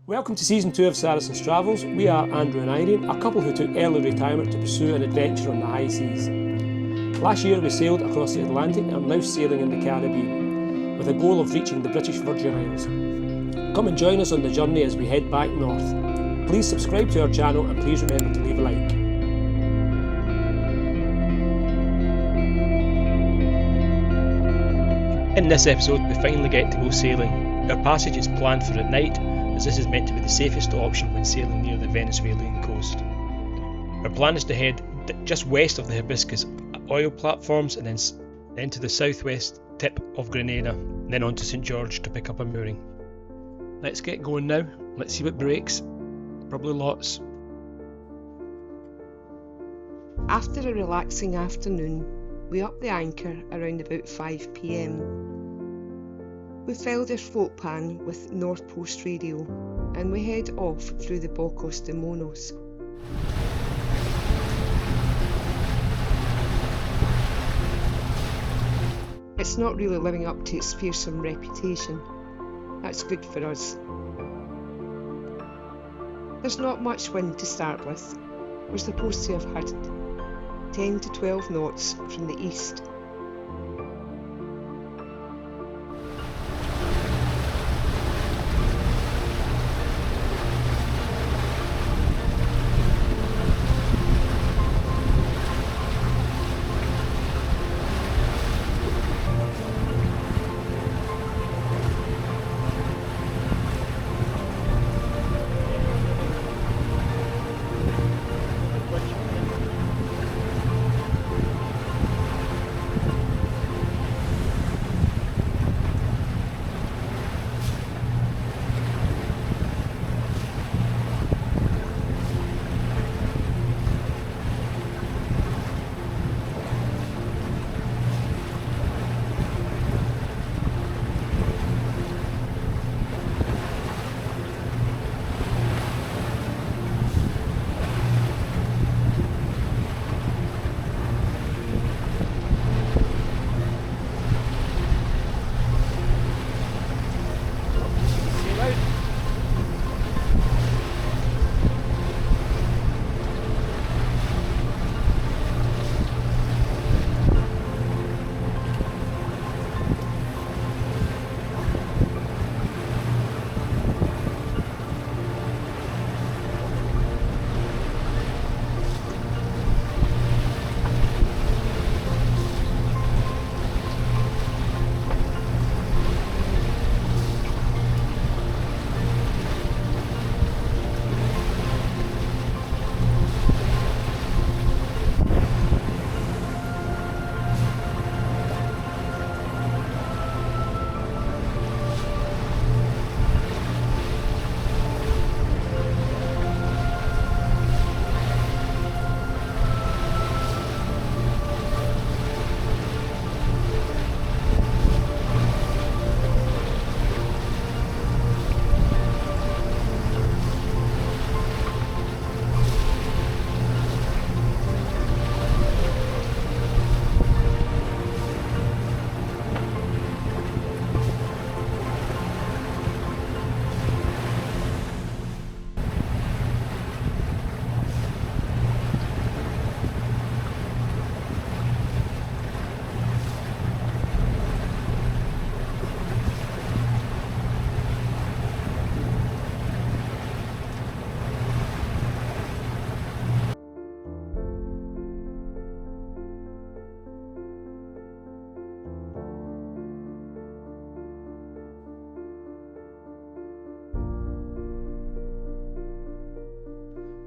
Welcome to Season 2 of Saracen's Travels. We are Andrew and Irene, a couple who took early retirement to pursue an adventure on the high seas. Last year we sailed across the Atlantic and are now sailing in the Caribbean, with a goal of reaching the British Virgin Islands. Come and join us on the journey as we head back north. Please subscribe to our channel and please remember to leave a like. In this episode we finally get to go sailing. Our passage is planned for at night, as this is meant to be the safest option when sailing near the Venezuelan coast. Our plan is to head just west of the Hibiscus oil platforms and then to the southwest tip of Grenada, and then on to St George to pick up a mooring. Let's get going now. Let's see what breaks. Probably lots. After a relaxing afternoon, we upped the anchor around about 5 p.m. We filled our float pan with North Post radio and we head off through the Boca de Monos. It's not really living up to its fearsome reputation. That's good for us. There's not much wind to start with. We're supposed to have had 10 to 12 knots from the east.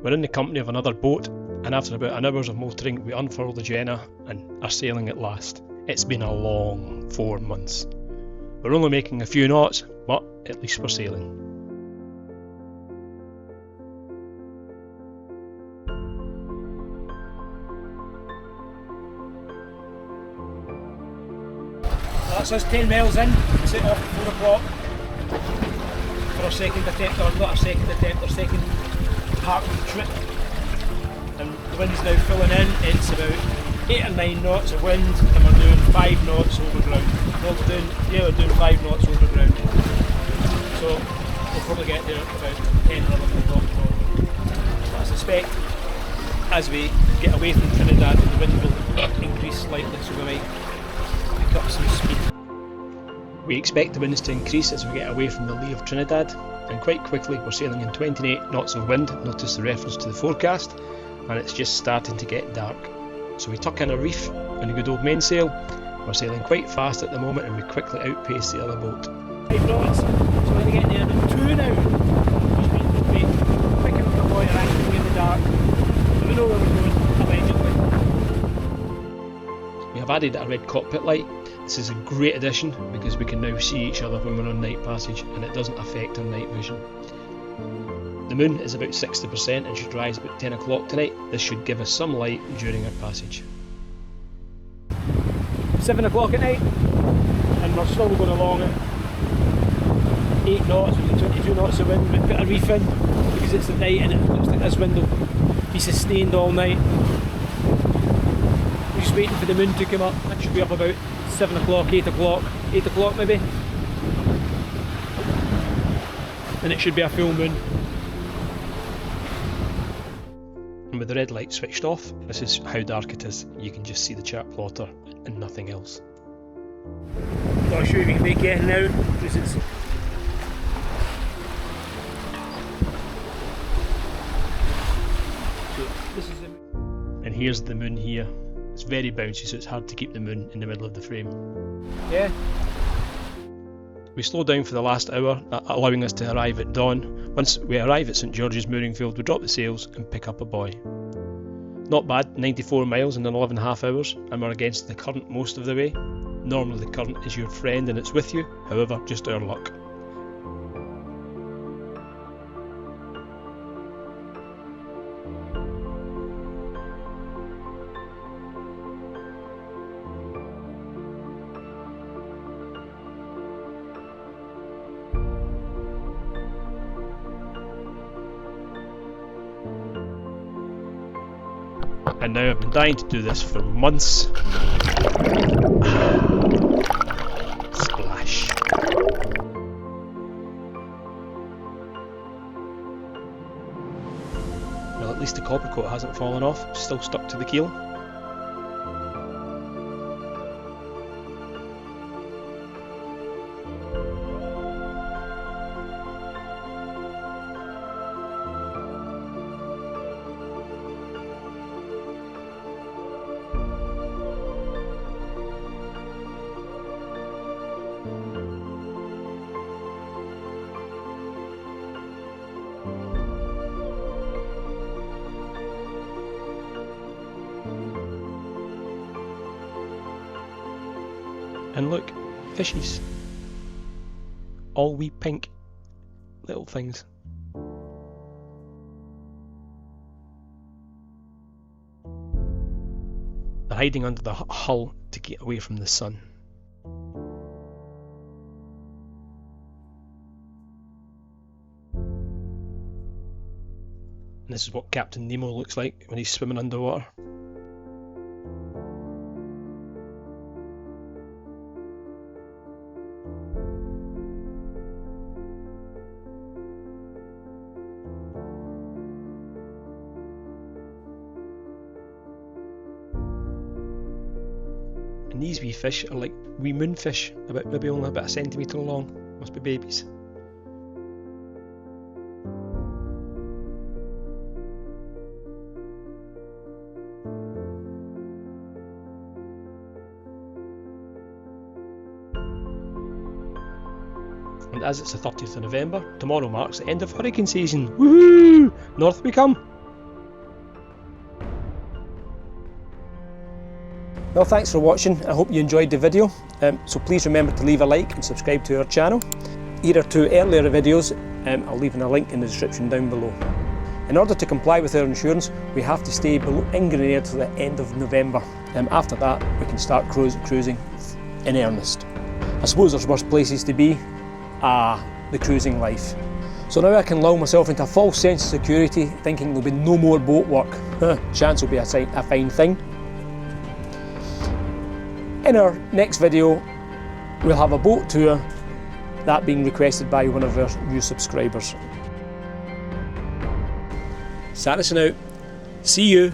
We're in the company of another boat, and after about an hour of motoring we unfurl the Jenna and are sailing at last. It's been a long 4 months. We're only making a few knots, but at least we're sailing. That's us 10 miles in, we set off at 4 o'clock for our second attempt, or not our second attempt, our second part of the trip. And the wind's now filling in, it's about 8 or 9 knots of wind and we're doing 5 knots over ground. No, we're doing 5 knots over ground. So We'll probably get there about 10 or 11 o'clock tomorrow. But I suspect as we get away from Trinidad, the wind will increase slightly, so we might pick up some speed. We expect the winds to increase as we get away from the lee of Trinidad, and quite quickly we're sailing in 28 knots of wind. Notice the reference to the forecast, and it's just starting to get dark. So we tuck in a reef and a good old mainsail. We're sailing quite fast at the moment and we quickly outpace the other boat. 5 knots, so we're going to get there in 2 now, which means we'll be picking up a loiter anchoring in the dark. So we know where we're going allegedly. We have added a red cockpit light. This is a great addition because we can now see each other when we're on night passage and it doesn't affect our night vision. The moon is about 60% and should rise about 10 o'clock tonight. This should give us some light during our passage. 7 o'clock at night and we're still going along at 8 knots with 22 knots of wind. We've put a reef in because it's the night and it looks like this wind will be sustained all night. We're just waiting for the moon to come up. It should be up about 7 o'clock, 8 o'clock maybe. And it should be a full moon. And with the red light switched off, this is how dark it is. You can just see the chart plotter and nothing else. I'll show you if we can make it now, because it's... And here's the moon here. It's very bouncy, so it's hard to keep the moon in the middle of the frame. Yeah. We slow down for the last hour, allowing us to arrive at dawn. Once we arrive at St George's mooring field, we drop the sails and pick up a buoy. Not bad, 94 miles in 11.5 hours, and we're against the current most of the way. Normally the current is your friend and it's with you, however, just our luck. And now I've been dying to do this for months. Splash. Well, at least the copper coat hasn't fallen off, it's still stuck to the keel. And look, fishies. All wee pink little things. They're hiding under the hull to get away from the sun. And this is what Captain Nemo looks like when he's swimming underwater. And these wee fish are like wee moonfish, maybe only about 1 centimetre long. Must be babies. And as it's the 30th of November, tomorrow marks the end of hurricane season. Woohoo! North we come! Well, thanks for watching. I hope you enjoyed the video. So please remember to leave a like and subscribe to our channel. Here are 2 earlier videos. I'll leave a link in the description down below. In order to comply with our insurance, we have to stay in Grenada till the end of November. After that, we can start cruising in earnest. I suppose there's worse places to be. The cruising life. So now I can lull myself into a false sense of security, thinking there'll be no more boat work. Chance will be a fine thing. In our next video, we'll have a boat tour that being requested by one of our new subscribers. Saracen out. See you.